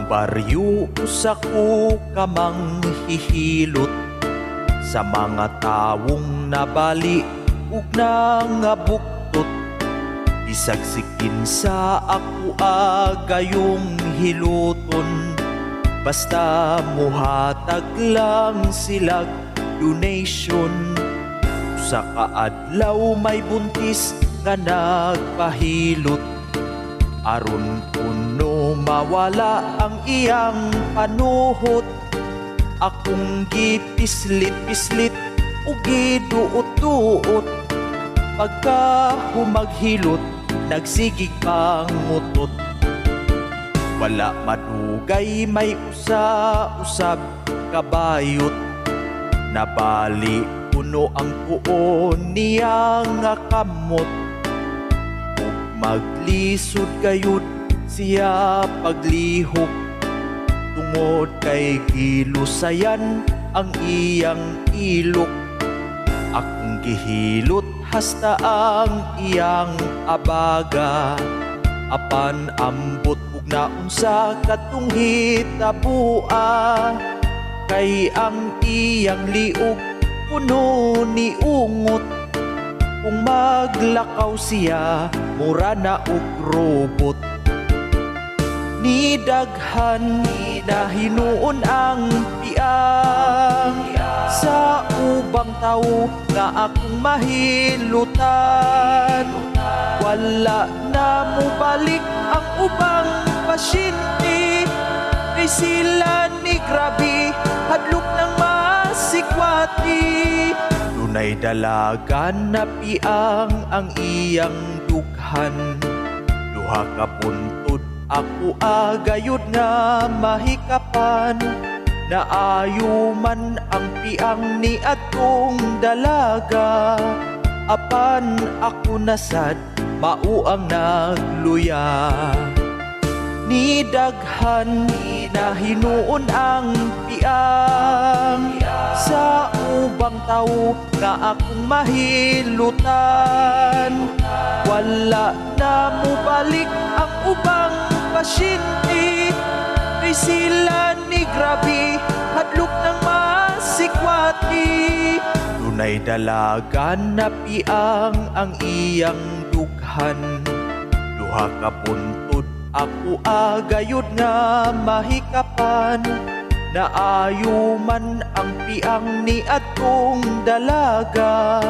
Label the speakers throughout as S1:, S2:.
S1: baryo usa ko kamang hihilot sa mga tawong nabali ug nangabuktot. Bisag sikin sa ako agayong hiluton, basta muhatag lang silag donation. Sa kaadlaw may buntis nga nagpahilot, aron kuno mawala ang iyang panuhot. Akong gipislit-pislit o giduot-duot, pagka humaghilot nagsigig pangutot. Wala madugay may usa-usab kabayot, nabali kuno ang puon niya nga kamot. Ug maglisod gayud siya paglihok, tungod kay gilusayan ang iyang ilok. Akong gihilot hasta ang iyang abaga, apan ambot ug naunsa katong hitabua. Kay ang iyang liog puno ni ungot, kung maglakaw siya mura na og robot. Ni daghan na hinuon ang piang sa ubang tawo nga akong mahilutan. Wala na mo balik ang ubang pasyente, kay sila ni grabe hadlok ng masikwati. Dunay dalagan na piang ang iyang dughan, duha ka buntod ako agayod nga mahikapan. Naayo man ang piang ni atong dalaga, apan ako nasad mao ang nagluya. Ni daghan na hinuon ang piang sa ubang tawo nga akong mahilutan. Wala na mo balik ang ubang pasyente, kay sila ni grabe hadlok ng masikwati. Dunay dalagan na piang ang iyang dughan, duha ka buntod ako agayod nga mahikapan. Naayo man ang piang ni atong dalaga,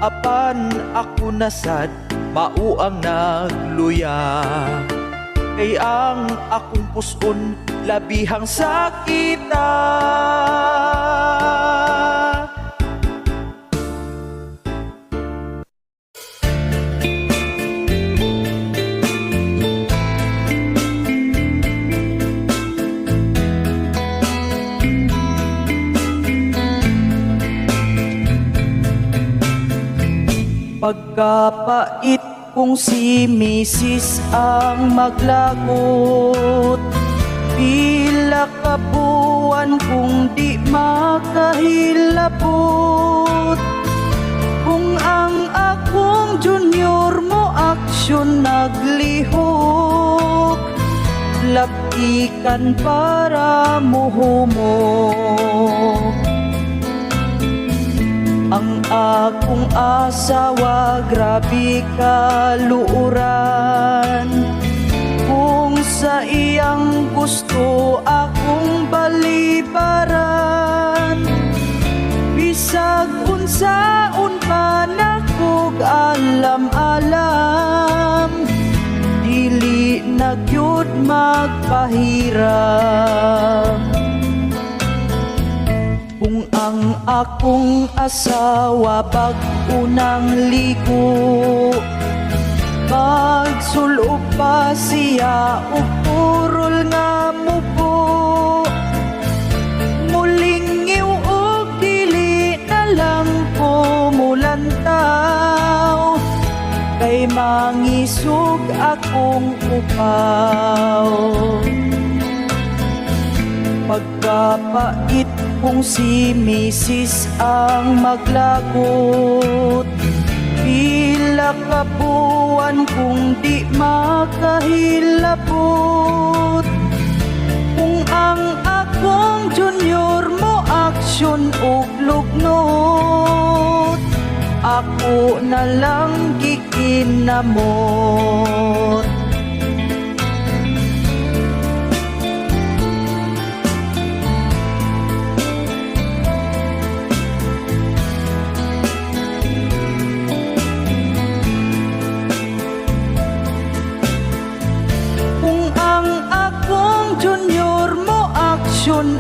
S1: apan ako nasad mao ang nagluya. Kay ang akong puson labihang sakita. Pagkapait kung si Mrs. ang maglagot, pila ka buwan kung di makahilabot. Kung ang akong junior mo aksyon naglihok, lapikan para muhumok. Ang akong asawa grabe kaluuran, kung sa iyang gusto akong balibaran. Bisag unsaon pa nakog alam-alam, dili na gyud magpahiram. Kung ang akong asawa bag-unang ligo, magsulog pa siya o purol nga mupo. Mulingiw o dili na lang ko mulantaw, kay mangisog akong upaw. Pagkapait kung si Mrs. ang maglagot, pila ka buwan kung di makahilabot. ug lugnot, ako na lang gikinamot.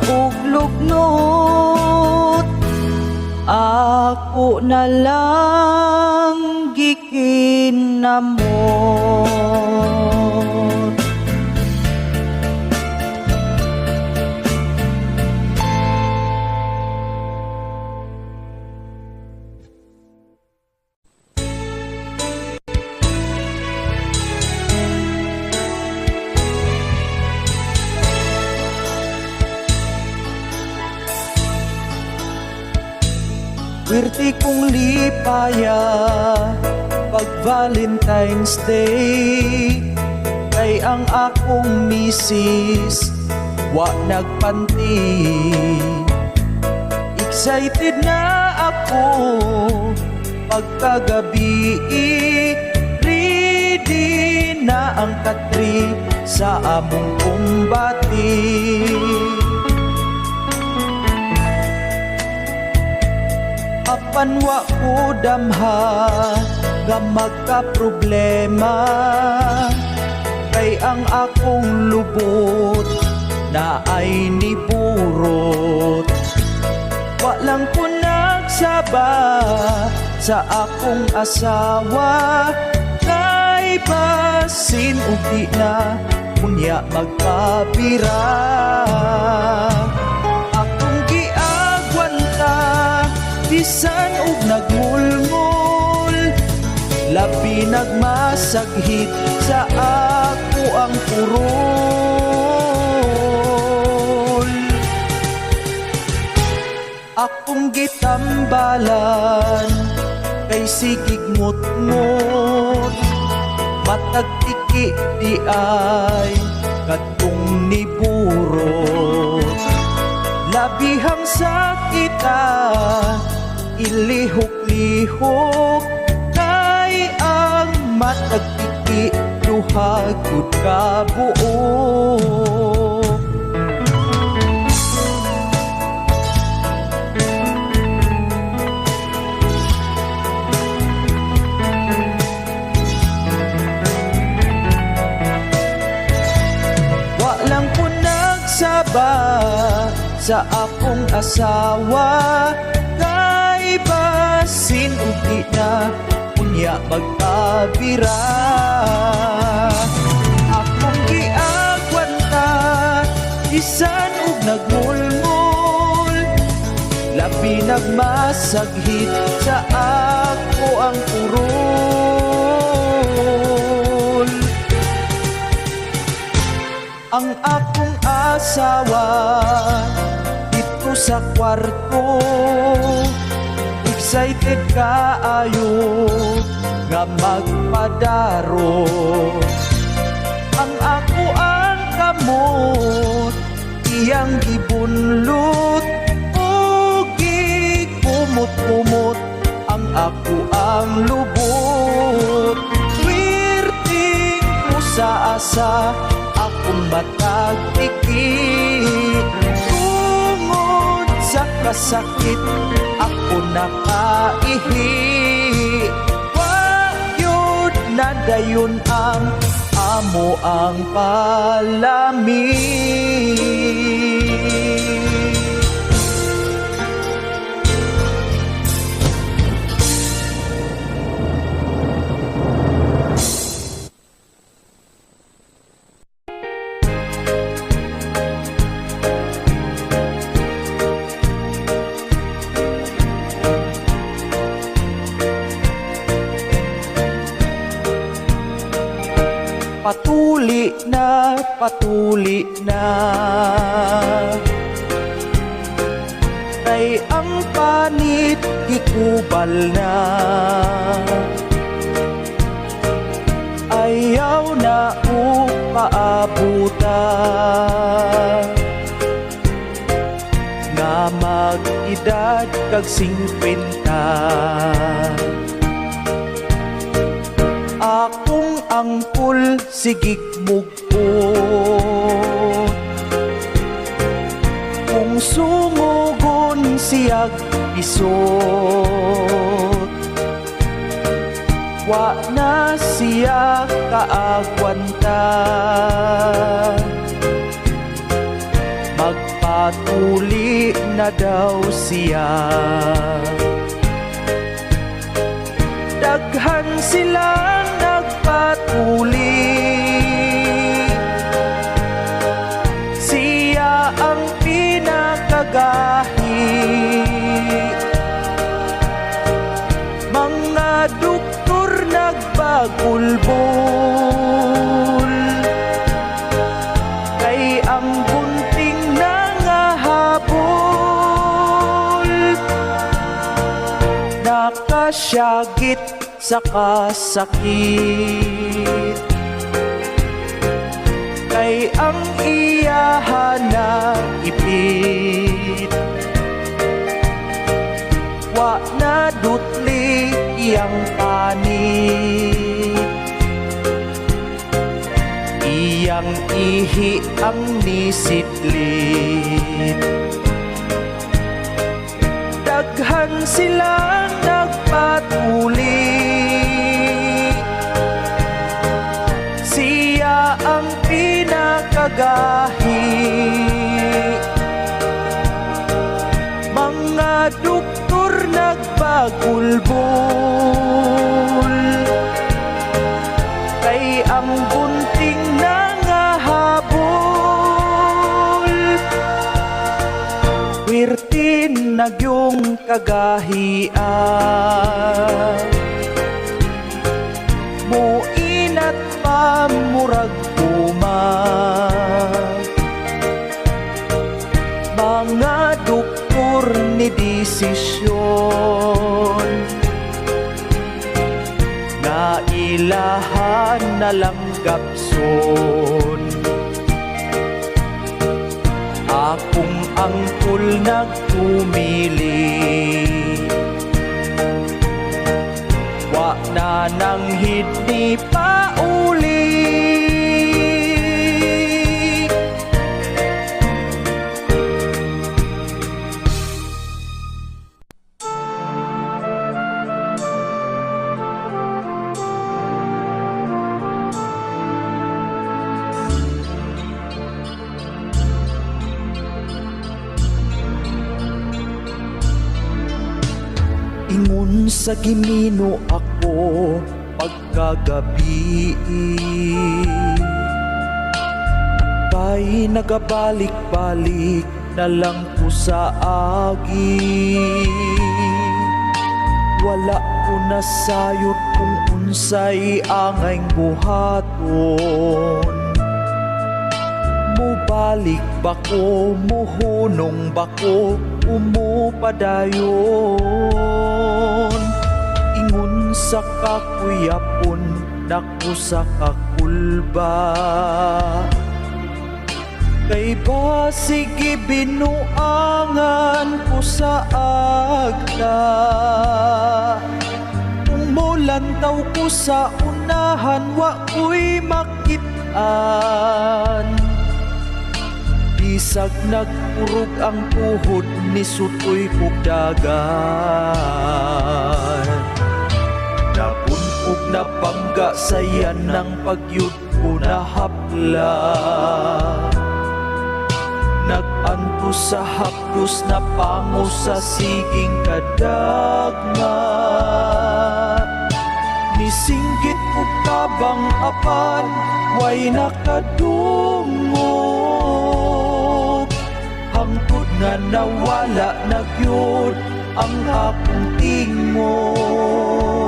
S1: Og lugnot, ako na lang gikinamot. Wirti kong lipaya pag Valentine's Day, kay ang akong misis wa nagpanti. Excited na ako pagkagabi, ready na ang katri sa among kumbati. Apan wa ko damha nga magka-problema, kay ang akong lubot na ay niburot. Wa lang ko nagsaba sa akong asawa, kay basin ug di na unya magpabira. Akong giagwanta bisan ug nagmulmul, labi nagmasaghit sa ako ang purol. Akong gitambalan kay sigig mutmut, matag tiki di ay kadtong niburot. Labihang sakita ilihok-lihok, kay ang matag tiki duhagod ka buo. Walang ko nagsaba sa akong asawa, kay basin ug di na unya magpabira. Akong giagwanta bisan ug nagmulmul, labi nagmasaghit sa ako ang purol. Ang akong asawa dito sa kwarto, excited kaayo nga magpadaro. Ang ako ang kamot, iyang gibunlut o gikumot-kumot. Ang ako ang lubot, wirting mo sa asa akong matag tiki. Tungod sa kasakit ako nakaihi, wa yun na dayon ang amo ang palami. Patuli na kay ang panit gikubal na, ayaw na upaabutan nga mag edad kag 50. Akong angkol sigig mugpot, kung sungugon siyag isot, wa na siya kaagwanta. Magpatuli na daw siya. Daghan silang nagpatuli, siya ang pinakagahi. Mga doktor nagbagulbol, kay ang bunting nangahabol. Nakasyagit sa kasakit, kay ang iyahan na ipit. Wa na dutli iyang panit, iyang ihi ang nisitlit. Daghan silang nagpatuli, siya ang pinakagahi. Mga doktor nagbagulbol, kay ang bunting nangahabol. Wirtin na yung kagahian, muinat pa murag umag. Mga doktor ni desisyon, na ilahan na lang gapson. Akong angkol nagpumili, wa na nang hidni pauli. Ingon sa Ginoo ako pagkagabi, kay nagabalik-balik na lang ko sa agi. Wala ko nasayod kung unsay angay buhaton. Mubalik ba ko, muhunong ba ko, umupadayon. Ingon sa kakuyapon, naku sa kakulba. Kay ba sige binuangan ko sa agta, kung mulantaw ko sa unahan, wa ko'y makitaan. Bisag nagpurog ang tuhod ni sutoy pugdagan. Napunog na bangga sayan ng pagyud ko na hapla. Naganto sa hapdos na pango sa siging kadagma. Nisinggit ko kabang apan, way nakadungog. Hangtod nga nawala na gyud ang akong tingog.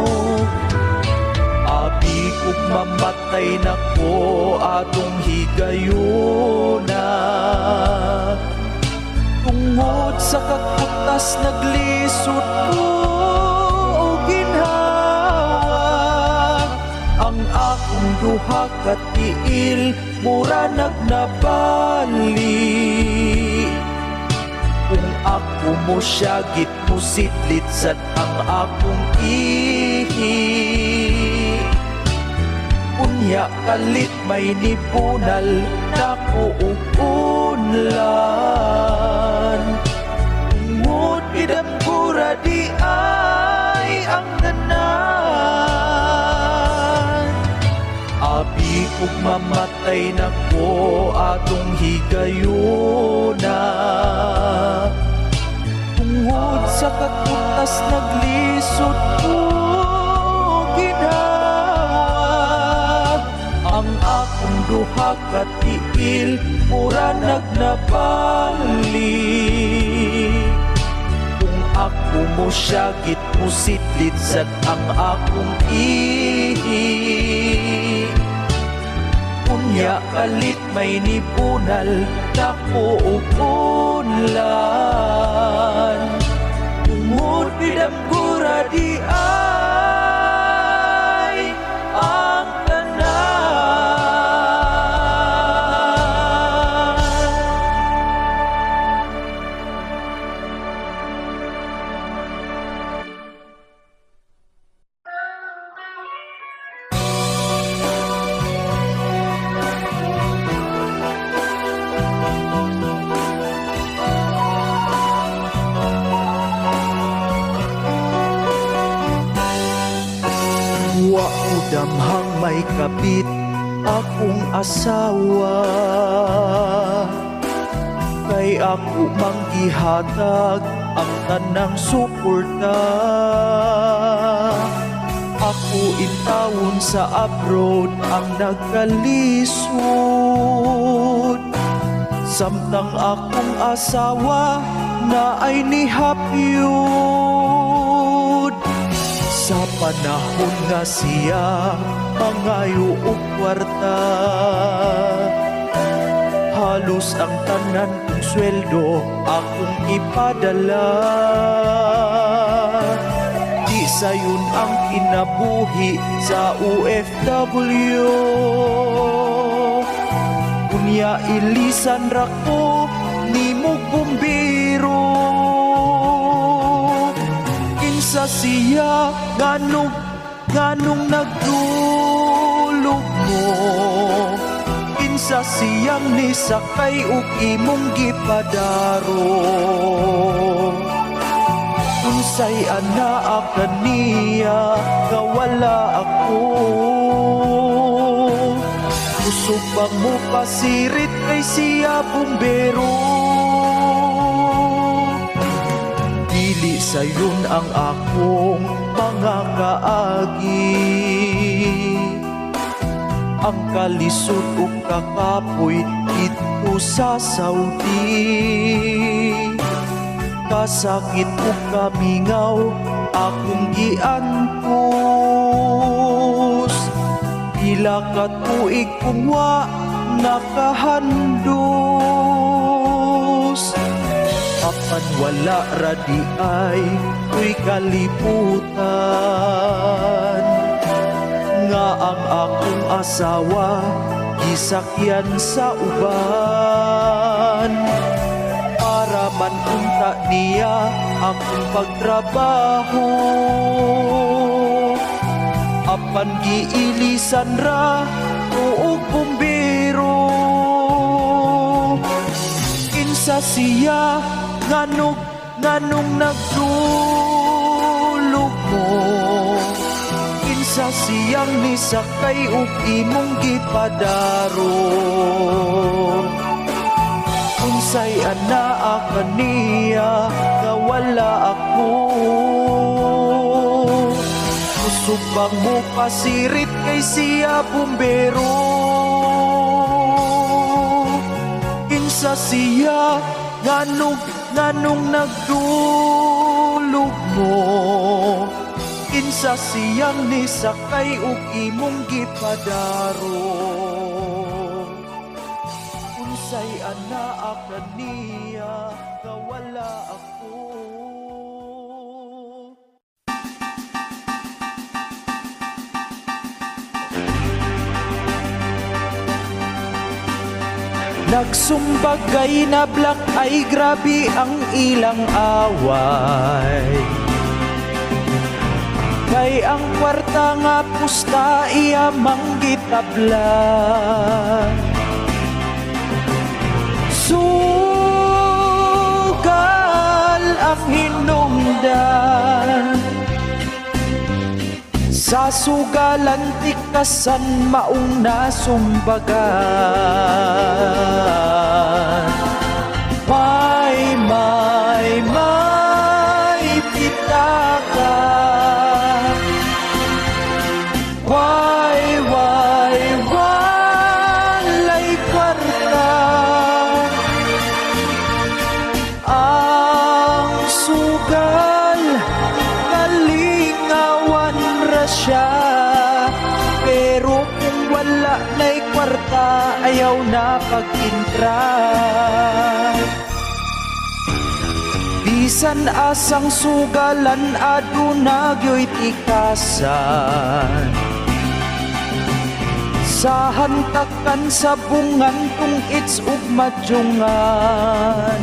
S1: Abi kog mamatay na ko atong higayuna. Tungod sa kakutas naglisod ko o ginhawa. Ang akong duha ka tiil mura nagnabali. Kung ako ako mo siya git mo sitlit sad ang akong ihi. Unya kalit may nipunal na kuukunlan. Ngut idamgura di ay ang tanan. Abi kung mamatay na ko atong higayuna. Tungod sa katutas naglisod ko ginawag. Ang akong duha ka tiil mura nagnabalik. Kung ako mo siya git mo sitlit sad ang akong ihi. Unya kalit may nipunal na kuukunlan. Tungod bidamgura di ay ang wa damhang may kapit akong asawa. Kay ako manggihatag ang tanang suporta. Ako intawon sa abroad ang nagkalisod. Samtang akong asawa na ay nihapyod. Sa panahon nga siya mangayo og kwarta, halos ang tanan kong sweldo akong ipadala. Di sayon ang kinabuhi sa OFW. Unya ilisan ra ko nimog bumbiro. Sa siya nganong nagdulog mo. Kinsa siyang nisakay ug imong gipadaro. Unsay anaa kaniya nga wala ako. Kusog bang mo pasirit kay siya bumbero. Dili sayon ang akong mga kaagi. Ang kalisod ug kakapoy dito sa Saudi. Kasakit ug kamingaw akong giantos. Pila ka tuig kung wa nakahandos. Apan wala radi ay ko'y kaliputan. Nga ang akong asawa gisakyan sa uban. Para man unta niya akong pagtrabaho. Apan giilisan ra tuog bumbero. Kinsa siya nganong nagdulog mo. Kinsa siyang nisakay ug imong gipadaro. Unsay anaa kaniya nga wala ako. Kusog bang mo pasirit kay siya bumbero. Kinsa siya nganong nagdulog mo. Kinsa siyang nisakay ug imong gipadaro. Unsay anaa kaniya nga wala ako. Nagsumbagay na black ay grabe ang ilang away. Kay ang kwarta nga pusta iya manggitabla. Sugal ang hinungdan, sa sugalan tikasan maong nasumbagan. May pitaka. Walay kwarta. Ang sugal kalingawan ra siya, pero kung wala na'y kwarta ayaw na pag-intra. Bisan asang sugalan aduna gyo'y tikasan, sa hantakan sa bungan kung it's ug madyungan.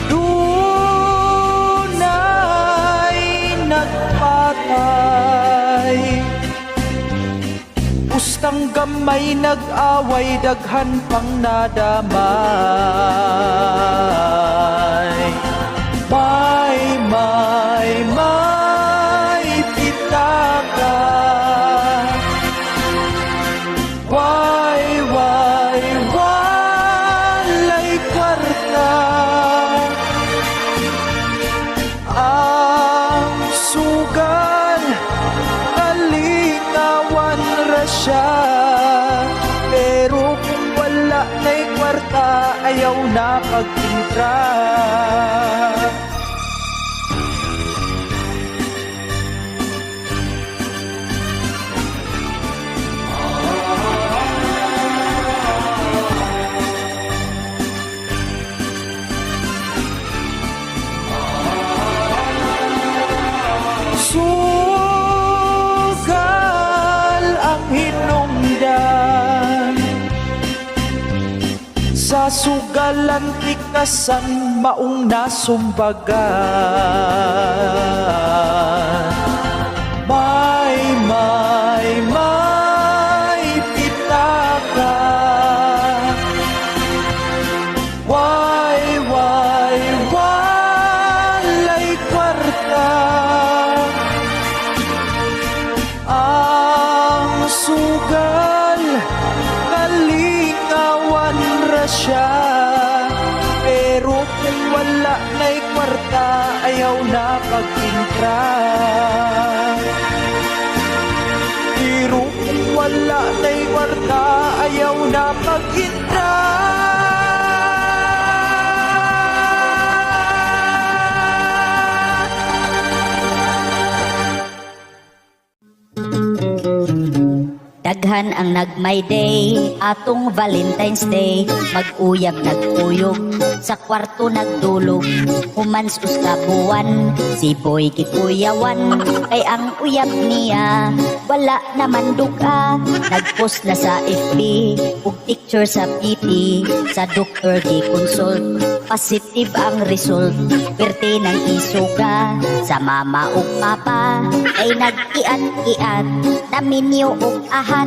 S1: Dunay nagpatay, pustang gamay nag-away, daghan pang nadamay. May pitaka. Walay kwarta. Ang sugal kalingawan ra siya, pero kung wala na'y kwarta ayaw na pag-intra. Sugal ang hinungdan, sa sugalan tikasan maong nasumbagan. May pitaka. Walay kwarta. Ang sugal kalingawan ra siya, pero kung wala na'y kwarta ayaw na pag-intra. Pero kung wala na'y kwarta ayaw na pag-intra.
S2: Daghan ang nag-my day, atong Valentine's Day. Mag-uyab nag-uyog, sa kwarto nagdulog. Humans uska buwan, si boy kikuyawan. Kay ang uyab niya, wala naman duga. Nag-post na sa FB, ug picture sa PT. Sa doktor di consult, positive ang result. Perte ng isuga, sa mama ug papa ay nag-iat-iat, naminyo ug ahat.